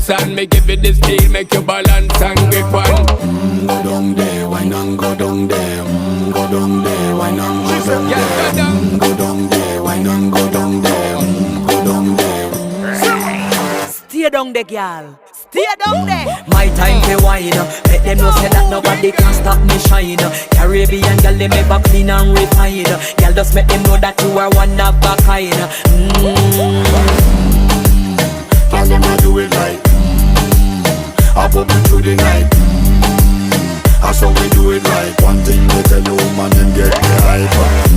dance and me give it the steel, make you balance and grip on. Go down there, why not go down there? Go down there, why not go down there? Go down there, why not go down there? Go down there. Stay down there, girl. Stay down there. My time to wine. Let them know say that nobody can stop me shine. Caribbean girl, they make back clean and refine. Girl, just make them know that you are one of a kind. Tell them I do it right. I pop it through the night. That's how we do it right. One thing we tell you, man, and get me hype.